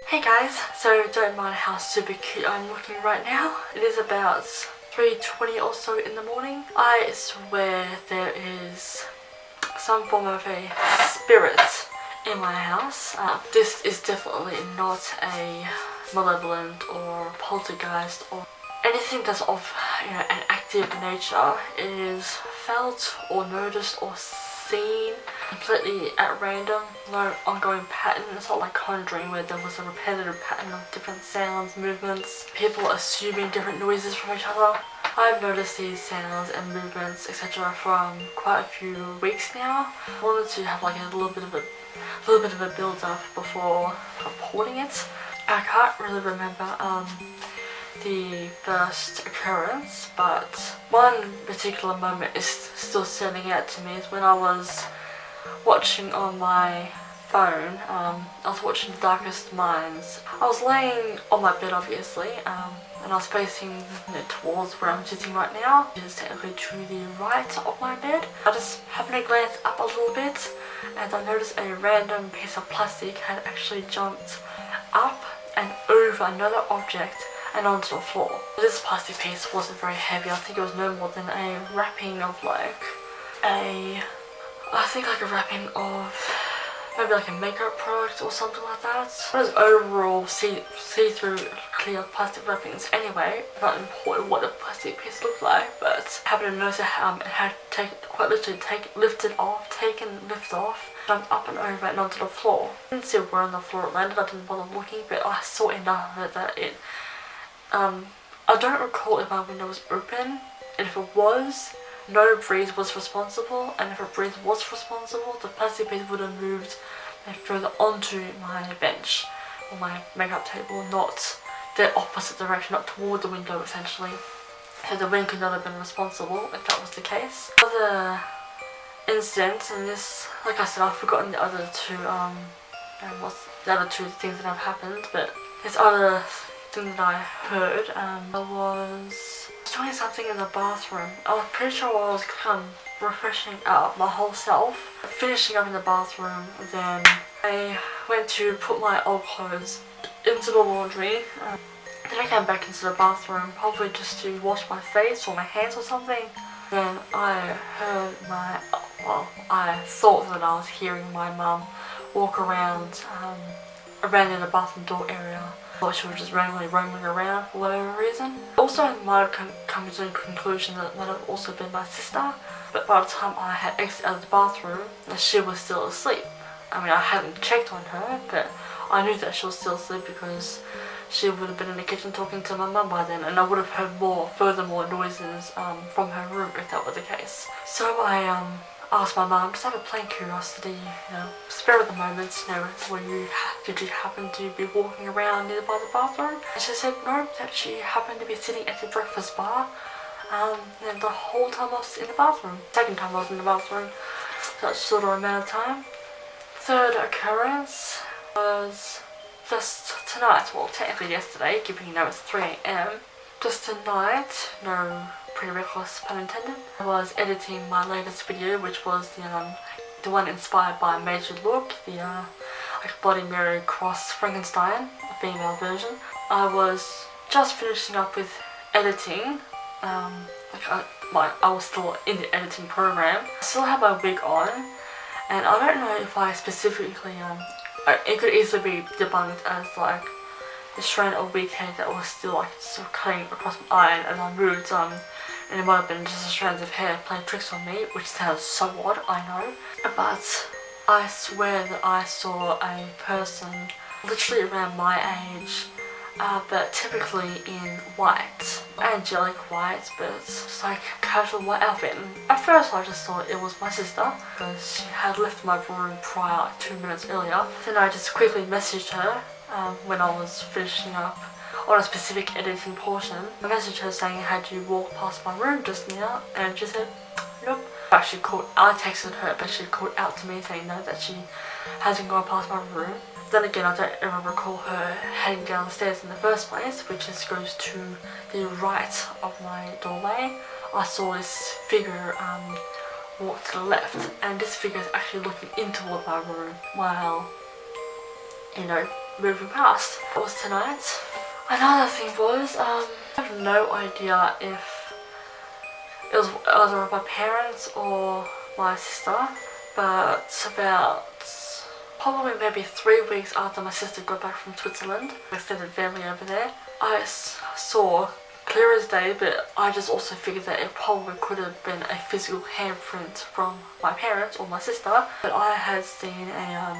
Hey guys, so don't mind how super cute I'm looking right now. It is about 3:20 or so in the morning. I swear there is some form of a spirit in my house. This is definitely not a malevolent or poltergeist or anything that's of an active nature. It is felt or noticed or seen completely at random, no ongoing pattern. It's not like Conjuring where there was a repetitive pattern of different sounds, movements, people assuming different noises from each other. I've noticed these sounds and movements etc. from quite a few weeks now. I wanted to have like a little bit of a build up before reporting it. I can't really remember the first occurrence, but one particular moment is still standing out to me. Is when I was watching on my phone. I was watching The Darkest Minds. I was laying on my bed obviously, and I was facing towards where I'm sitting right now. It is technically to the right of my bed. I just happened to glance up a little bit and I noticed a random piece of plastic had actually jumped up and over another object and onto the floor. This plastic piece wasn't very heavy. I think it was no more than a wrapping of a wrapping of maybe like a makeup product or something like that. It was overall see-through clear plastic wrappings anyway. Not important what the plastic piece looked like, but I happened to notice it had lifted off, jumped up and over and onto the floor. I didn't see where on the floor it landed. I didn't bother looking, but I saw enough of it that it I don't recall if my window was open, and if it was, no breeze was responsible, and if a breeze was responsible, the plastic piece would have moved further onto my bench or my makeup table, not the opposite direction, not toward the window essentially. So the wind could not have been responsible if that was the case. Other incidents, and this, like I said, I've forgotten the other two, what's the other two things that have happened, but this other thing that I heard, I was doing something in the bathroom. I was pretty sure I was refreshing up my whole self, finishing up in the bathroom. Then I went to put my old clothes into the laundry. Then I came back into the bathroom, probably just to wash my face or my hands or something. Then I heard I thought that I was hearing my mum walk around in the bathroom door area. I thought she was just randomly roaming around for whatever reason. Also, I might have come to the conclusion that it might have also been my sister, but by the time I had exited out of the bathroom, she was still asleep. I mean, I hadn't checked on her, but I knew that she was still asleep because she would have been in the kitchen talking to my mum by then, and I would have heard furthermore noises from her room if that was the case. So I asked my mum, just out of plain curiosity, spare of the moment, did you happen to be walking around nearby the bathroom? And she said no, that she happened to be sitting at the breakfast bar, and the whole time I was in the bathroom. Second time I was in the bathroom, that sort of amount of time. Third occurrence was just tonight, well technically yesterday, given it's 3 AM. Just tonight, no prerequisites pun intended, I was editing my latest video, which was the one inspired by Major Look, the Bloody Mary cross Frankenstein, the female version. I was just finishing up with editing. I was still in the editing program. I still have my wig on, and I don't know if I specifically it could easily be debunked as like the strand of wig hair that was still sort of cutting across my eye as I moved, and it might have been just the strands of hair playing tricks on me, which sounds so odd, I know. But I swear that I saw a person literally around my age, but typically in white, angelic white, but it's like casual white outfit. And at first I just thought it was my sister because she had left my room prior, like 2 minutes earlier. Then I just quickly messaged her when I was finishing up on a specific editing portion. I messaged her saying, had you walked past my room just now? And she said, nope. I texted her, but she called out to me saying no, that she hasn't gone past my room. Then again, I don't ever recall her heading down the stairs in the first place, which just goes to the right of my doorway. I saw this figure walk to the left, and this figure is actually looking in toward my room while, moving past. That was tonight. Another thing was, I have no idea if it was either my parents or my sister, but about probably maybe 3 weeks after my sister got back from Switzerland, extended family over there, I saw clear as day, but I just also figured that it probably could have been a physical handprint from my parents or my sister, but I had seen a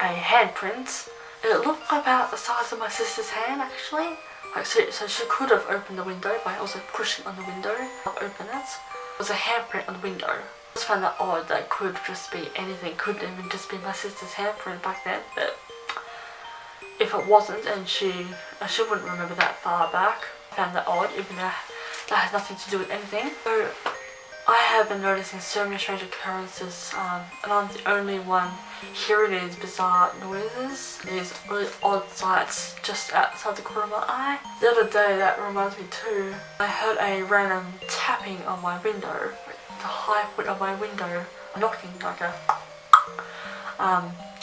handprint. It looked about the size of my sister's hand actually. Like so she could have opened the window by also pushing on the window to open it. It was a handprint on the window. I just found that odd. That could just be anything. Couldn't even just be my sister's handprint back then. But if it wasn't, and she wouldn't remember that far back, I found that odd, even though that has nothing to do with anything. So I have been noticing so many strange occurrences, and I'm the only one hearing these bizarre noises, these really odd sights just outside the corner of my eye. The other day, that reminds me too, I heard a random tapping on my window, like the high point of my window, knocking like a,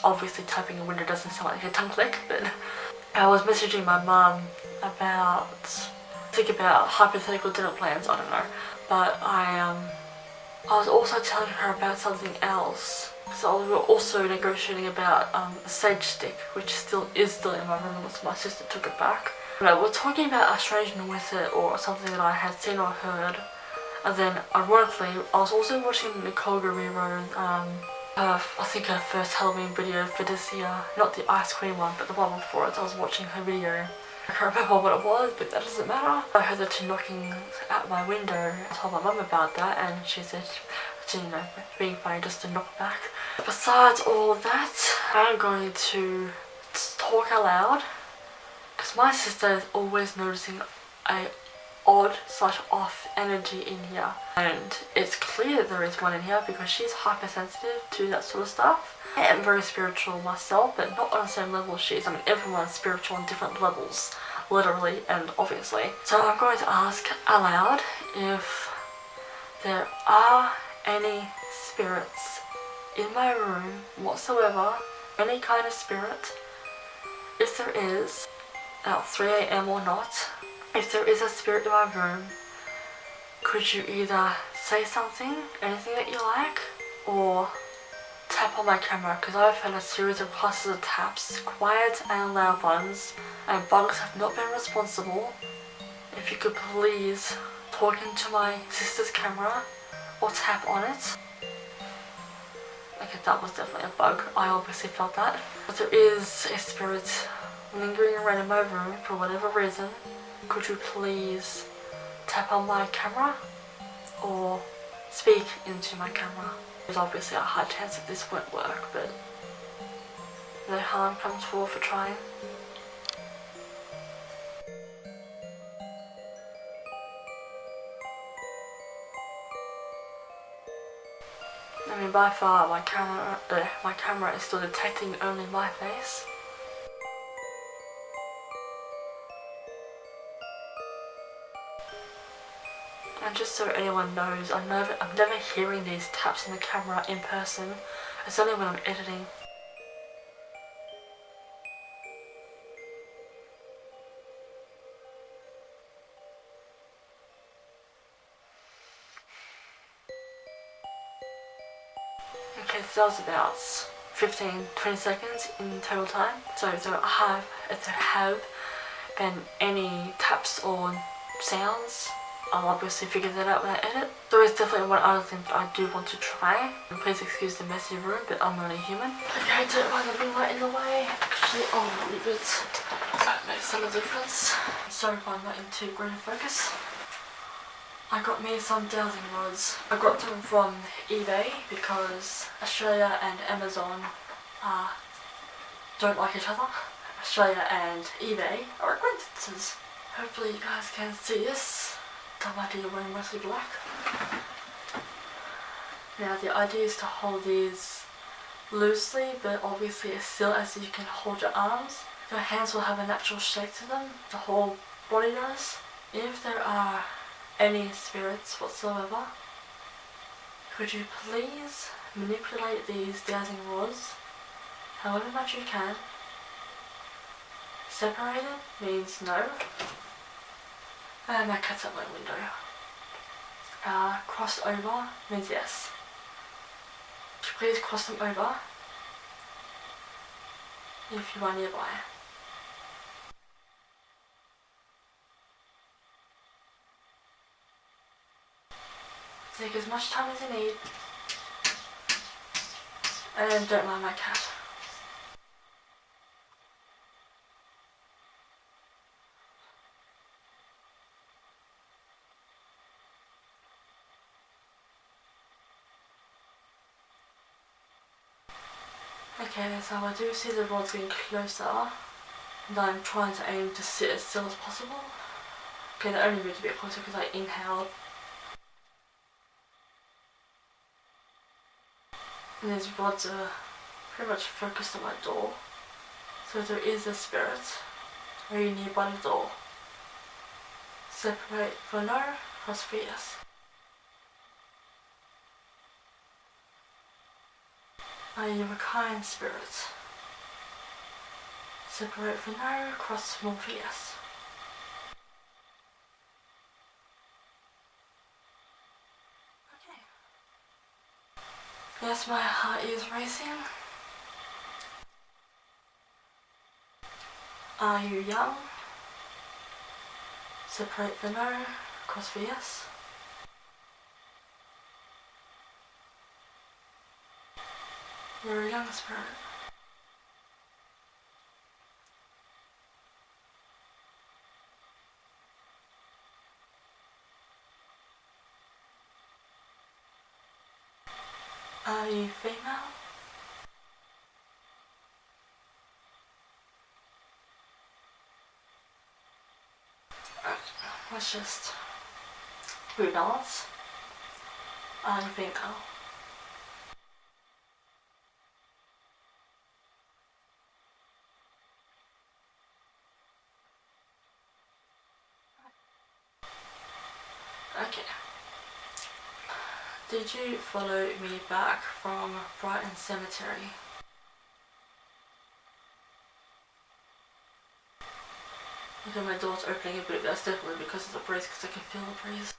obviously tapping a window doesn't sound like a tongue click, but I was messaging my mum about hypothetical dinner plans, I don't know. But I was also telling her about something else. So we were also negotiating about a sage stick, which is still in my room unless my sister took it back. But we're talking about a strange with it or something that I had seen or heard. And then ironically, I was also watching Nicole Guerrero, I think her first Halloween video for this year. Not the ice cream one, but the one before it. I was watching her video. I can't remember what it was, but that doesn't matter. I heard the two knocking at my window. I told my mum about that, and she said, you know, being funny just to knock back. Besides all of that, I'm going to talk aloud, because my sister is always noticing a odd/off energy in here, and it's clear there is one in here because she's hypersensitive to that sort of stuff. I am very spiritual myself, but not on the same level as she is. I mean, everyone's spiritual on different levels, literally and obviously. So I'm going to ask aloud if there are any spirits in my room whatsoever, any kind of spirit. If there is, at 3 AM or not, if there is a spirit in my room, could you either say something, anything that you like, or tap on my camera, because I've had a series of clusters of taps, quiet and loud ones, and bugs have not been responsible. If you could please talk into my sister's camera or tap on it. Okay, that was definitely a bug. I obviously felt that. But there is a spirit lingering around in my room for whatever reason. Could you please tap on my camera or speak into my camera? There's obviously a high chance that this won't work, but no harm comes forth for trying. I mean, by far my camera is still detecting only my face. And just so anyone knows, I'm never hearing these taps on the camera in person. It's only when I'm editing. Okay, so that was about 15-20 seconds in total time. So if there have been any taps or sounds, I'll obviously figure that out when I edit. There is definitely one other thing that I do want to try. And please excuse the messy room, but I'm only human. Okay, don't mind the ring light in the way. Actually, I'll leave it. That makes some difference. Sorry if I'm not into greater focus. I got me some dowsing rods. I got them from eBay because Australia and Amazon don't like each other. Australia and eBay are acquaintances. Hopefully you guys can see this. The idea of wearing mostly black. Now the idea is to hold these loosely, but obviously as still as you can hold your arms. Your hands will have a natural shake to them, the whole body does. If there are any spirits whatsoever, could you please manipulate these dowsing rods however much you can Separated means no. And my cat's at my window. Crossed over means yes. Please cross them over if you are nearby. Take as much time as you need and don't mind my cat. Okay, so I do see the rods getting closer and I'm trying to aim to sit as still as possible. Okay, they only moved a bit closer because I inhaled. And these rods are pretty much focused on my door. So if there is a spirit, are you nearby the door? Separate for no, cross for yes. Are you a kind spirit? Separate for no, cross more for yes. Okay. Yes, my heart is racing. Are you young? Separate for no, cross for yes. You're a young spirit. Are you female? Let's just rebalance. Are you female? Okay. Did you follow me back from Brighton Cemetery? Okay, my door's opening a bit, that's definitely because of the breeze, because I can feel the breeze.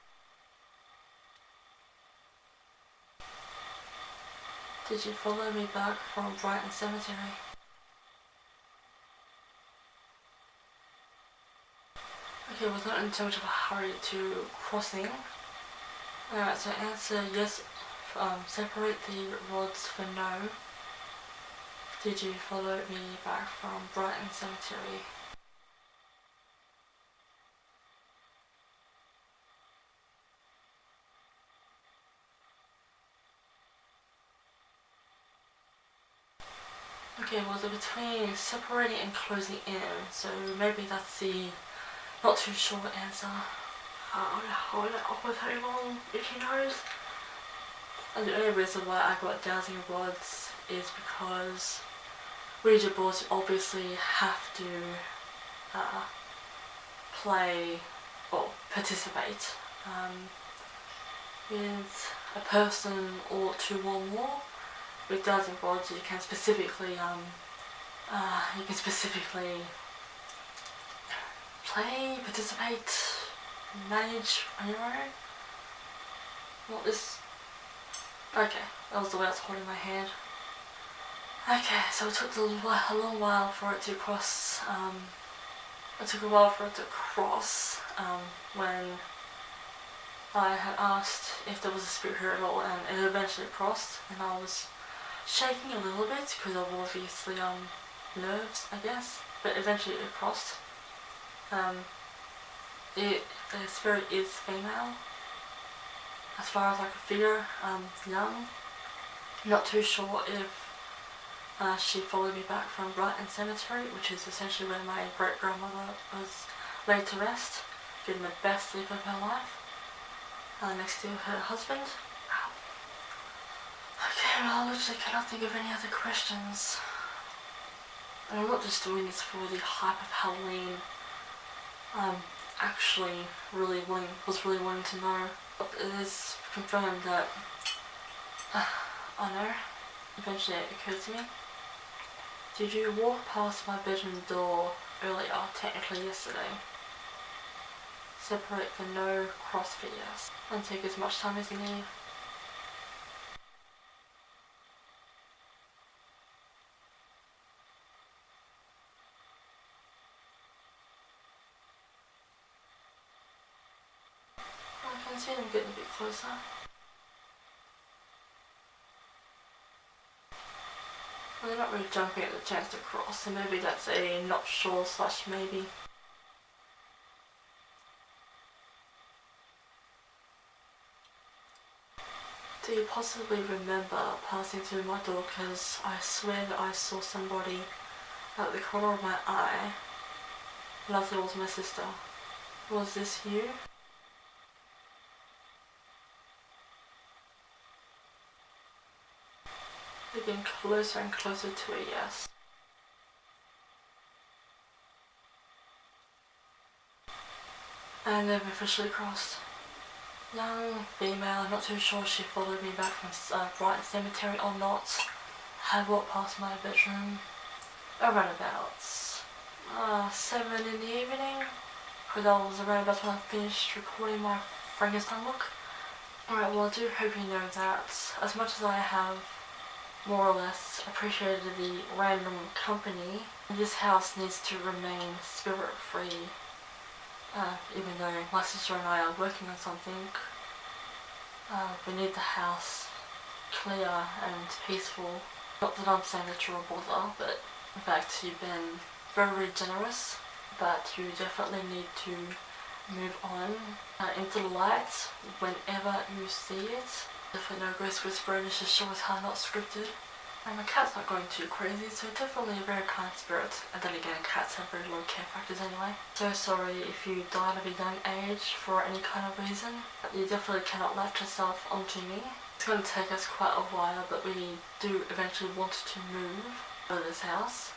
Did you follow me back from Brighton Cemetery? Okay, was not in too much of a hurry to crossing. Alright, so answer yes, separate the rods for no. Did you follow me back from Brighton Cemetery? Okay, well they're between separating and closing in, so maybe that's the not too short answer. I'm gonna hold it up with anyone if he knows. And the only reason why I got dowsing rods is because Ouija boards obviously have to play or participate with a person or two or more. With dowsing rods, you can specifically play, participate, manage on your own. Not this. Okay, that was the way I was holding my hand. Okay, so it took a long while for it to cross. It took a while for it to cross when I had asked if there was a spirit here at all, and it eventually crossed, and I was shaking a little bit because of obviously nerves, I guess, but eventually it crossed. The spirit is female, as far as I could figure, young. Not too sure if she followed me back from Brighton Cemetery, which is essentially where my great-grandmother was laid to rest, getting the best sleep of her life, next to her husband. Okay, well, I literally cannot think of any other questions. And I'm not just doing this for the hype of Halloween. I'm actually was really wanting to know. It is confirmed that, I know, eventually it occurred to me. Did you walk past my bedroom door earlier, technically yesterday. Separate the no CrossFit yes and take as much time as you need. I can see them getting a bit closer. Well, they're not really jumping at the chance to cross, so maybe that's a not sure / maybe. Do you possibly remember passing through my door? Because I swear that I saw somebody at the corner of my eye and I thought it was my sister. Was this you? They're getting closer and closer to a yes. And they've officially crossed. Young female, I'm not too sure she followed me back from Brighton Cemetery or not. I walked past my bedroom around about 7 in the evening. Because that was around about when I finished recording my Frankenstein look. Alright, well I do hope you know that as much as I have more or less appreciated the random company, this house needs to remain spirit free. Even though my sister and I are working on something, we need the house clear and peaceful. Not that I'm saying that you're a bother, but in fact you've been very generous, but you definitely need to move on into the light whenever you see it. Definitely no ghost whispering, it's just show us how not scripted. And my cat's not going too crazy, so definitely a very kind spirit. And then again, cats have very low care factors anyway. So sorry if you died at a young age for any kind of reason. You definitely cannot latch yourself onto me. It's going to take us quite a while, but we do eventually want to move out of this house.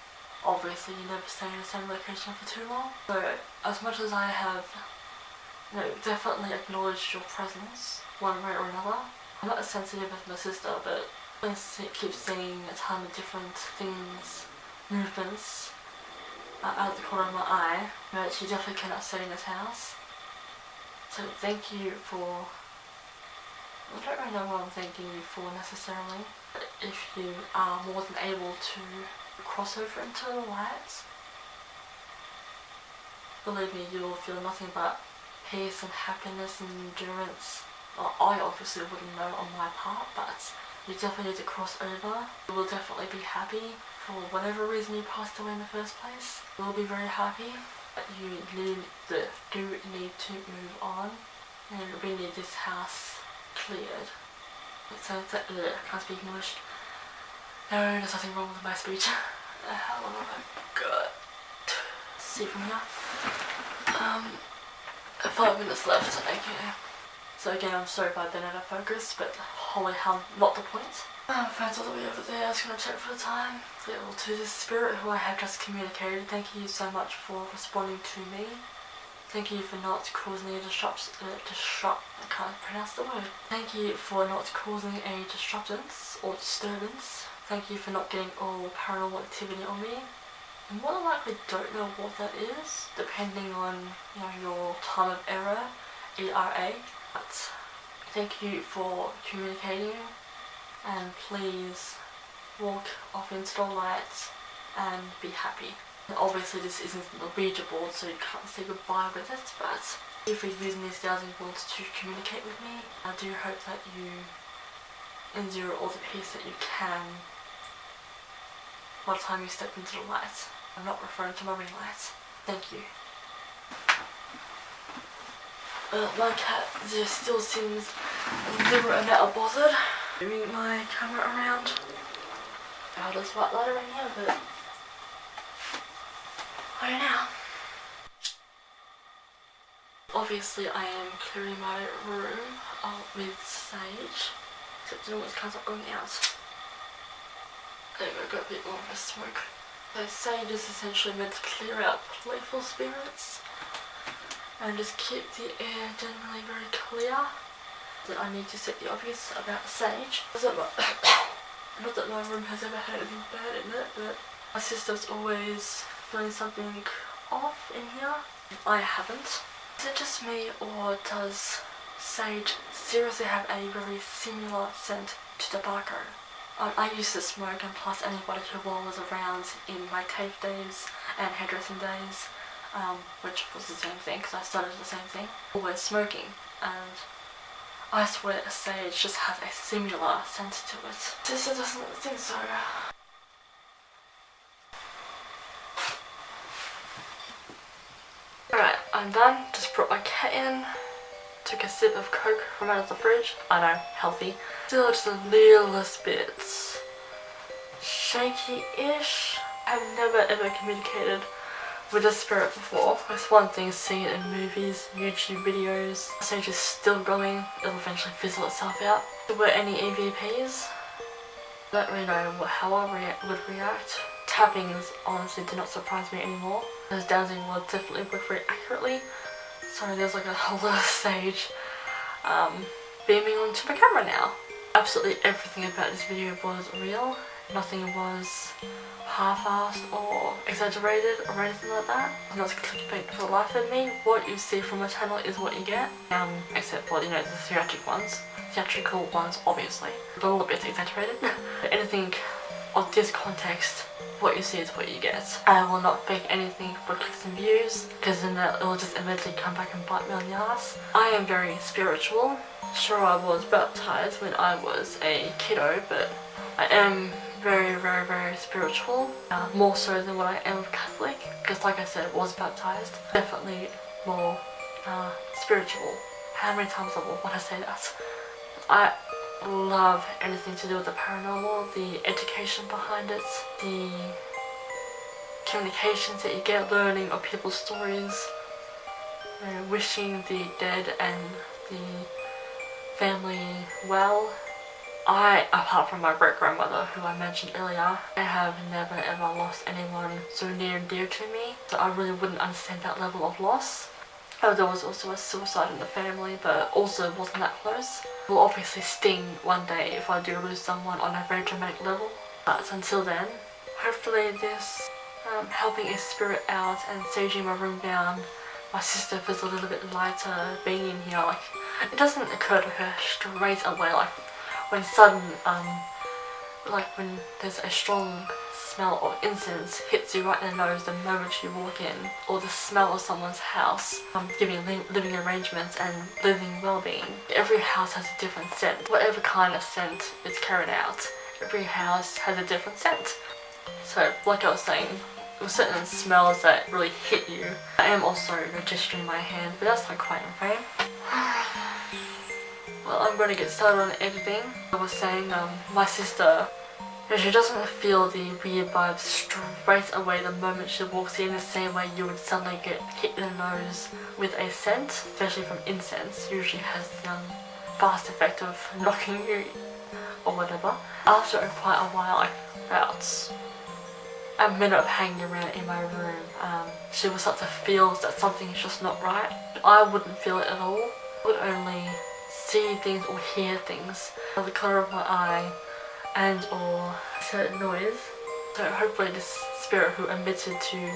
Obviously, you never stay in the same location for too long. So as much as I have, definitely acknowledged your presence, one way or another. I'm not as sensitive as my sister, but I keep seeing a ton of different things, movements, out of the corner of my eye, but she definitely cannot stay in this house. So thank you for, I don't really know what I'm thanking you for necessarily, but if you are more than able to cross over into the light, believe me, you will feel nothing but peace and happiness and endurance. Well, I obviously wouldn't know on my part, but you definitely need to cross over. You will definitely be happy for whatever reason you passed away in the first place. You will be very happy, but you do need to move on, and we need this house cleared. So I can't speak English. No, there's nothing wrong with my speech. How long have I got? See from here. 5 minutes left, okay. So again, I'm sorry if I've been out of focus, but holy hell, not the point. Phone's all the way over there, I was going to check for the time. Yeah, well, to the spirit who I have just communicated, thank you so much for responding to me. Thank you for not causing a I can't pronounce the word. Thank you for not causing a disruptance or disturbance. Thank you for not getting all paranormal activity on me. You more than likely don't know what that is, depending on your time of error, ERA. But thank you for communicating, and please walk off into the light and be happy. And obviously this isn't a Ouija board, so you can't say goodbye with it, but if you're using these dowsing boards to communicate with me, I do hope that you endure all the peace that you can by the time you step into the light. I'm not referring to my ring light. Thank you. My cat just still seems a little bit bothered. Moving my camera around. There's white light around here, but I don't know. Obviously, I am clearing my room with sage, except the noise can't stop going out. There we go, got a bit more of a smoke. So sage is essentially meant to clear out playful spirits and just keep the air generally very clear. That I need to set the obvious about sage. Not that my room has ever had anything bad in it, but my sister's always feeling something off in here? I haven't. Is it just me, or does sage seriously have a very similar scent to tobacco? I used to smoke, and plus anybody who was around in my cave days and hairdressing days, which was the same thing because I started the same thing, always smoking, and I swear sage just has a similar scent to it. Just doesn't think so. Alright, I'm done. Just brought my cat in. Took a sip of Coke from out of the fridge. I know, healthy. Still just the littlest bits shaky-ish. I've never ever communicated with a spirit before. It's one thing seeing it in movies, YouTube videos. Sage is still going. It'll eventually fizzle itself out. There were any EVPs? I don't really know how I would react. Tappings honestly do not surprise me anymore. Those dowsing words definitely work very accurately. So there's like a whole lot of sage beaming onto my camera now. Absolutely everything about this video was real. Nothing was half-assed or exaggerated or anything like that. Not clickbait for the life of me. What you see from my channel is what you get. Except for, you know, the theatrical ones obviously. A little bit exaggerated. But anything of this context, what you see is what you get. I will not fake anything for clicks and views, because then it will just immediately come back and bite me on the ass. I am very spiritual. Sure, I was baptized when I was a kiddo, but I am very, very, very spiritual. More so than what I am Catholic, because like I said, I was baptized. Definitely more spiritual. How many times I will want to say that? I love anything to do with the paranormal, the education behind it, the communications that you get, learning of people's stories, you know, wishing the dead and the family well. Apart from my great-grandmother, who I mentioned earlier, I have never ever lost anyone so near and dear to me, so I really wouldn't understand that level of loss. There was also a suicide in the family, but also wasn't that close. It will obviously sting one day if I do lose someone on a very dramatic level. But until then, hopefully this helping a spirit out and saging my room down, my sister feels a little bit lighter being in here. Like, it doesn't occur to her straight away, like when when there's a strong smell of incense hits you right in the nose the moment you walk in, or the smell of someone's house, giving living arrangements and living well-being. Every house has a different scent. Whatever kind of scent is carried out, every house has a different scent. So, like I was saying, there were certain smells that really hit you. I am also gesturing my hand, but that's not quite in frame. Well, I'm going to get started on editing. I was saying, my sister, she doesn't feel the weird vibes straight away the moment she walks in, the same way you would suddenly get hit in the nose with a scent, especially from incense. Usually has the fast effect of knocking you or whatever. After quite a while, like about a minute of hanging around in my room, she will start to feel that something is just not right. I wouldn't feel it at all. I would only see things or hear things by the colour of my eye and or certain noise. So hopefully this spirit who admitted to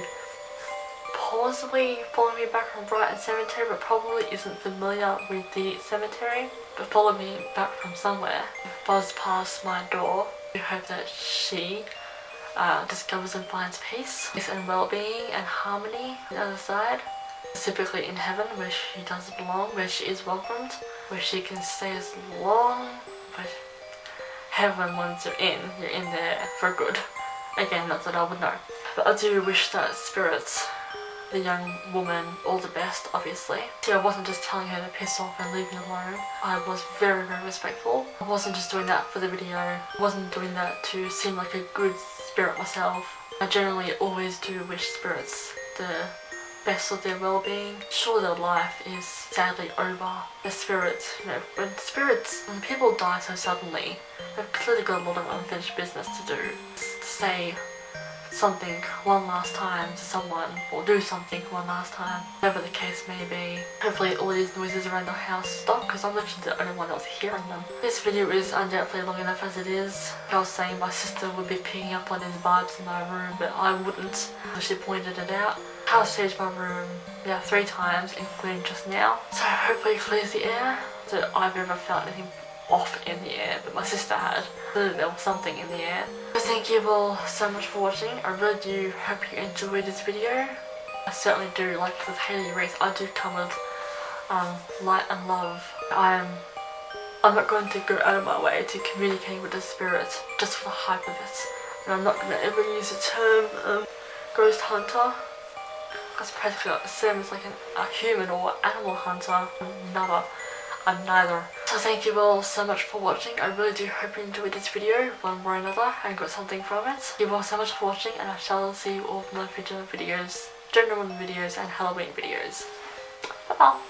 possibly follow me back from Brighton Cemetery, but probably isn't familiar with the cemetery, but follow me back from somewhere, buzz past my door. I hope that she discovers and finds peace and well-being and harmony on the other side, specifically in heaven where she does belong, where she is welcomed, where she can stay as long. But heaven, once you're in there for good. Again, not that I would know. But I do wish that spirits, the young woman, all the best, obviously. See, I wasn't just telling her to piss off and leave me alone. I was very, very respectful. I wasn't just doing that for the video. I wasn't doing that to seem like a good spirit myself. I generally always do wish spirits the best of their well-being. Sure, their life is sadly over. The spirits, you know, when people die so suddenly, they've clearly got a lot of unfinished business to do. To say something one last time to someone, or do something one last time, whatever the case may be. Hopefully all these noises around the house stop, because I'm literally the only one else hearing them. This video is undoubtedly long enough as it is. Like I was saying, my sister would be picking up on these vibes in my room, but I wouldn't. She pointed it out. How to stage my room, 3 times, including just now. So hopefully it clears the air. So I've never felt anything off in the air, but my sister had. Clearly there was something in the air. So thank you all so much for watching. I really do hope you enjoyed this video. I certainly do. Like with Hayley Reese, I do come with light and love. I'm not going to go out of my way to communicate with the spirit just for the hype of it. And I'm not going to ever use the term ghost hunter. That's practically like the same as like a human or animal hunter. I'm neither. So thank you all so much for watching. I really do hope you enjoyed this video one way or another and got something from it. Thank you all so much for watching, and I shall see you all in my future videos, general videos and Halloween videos. Bye bye.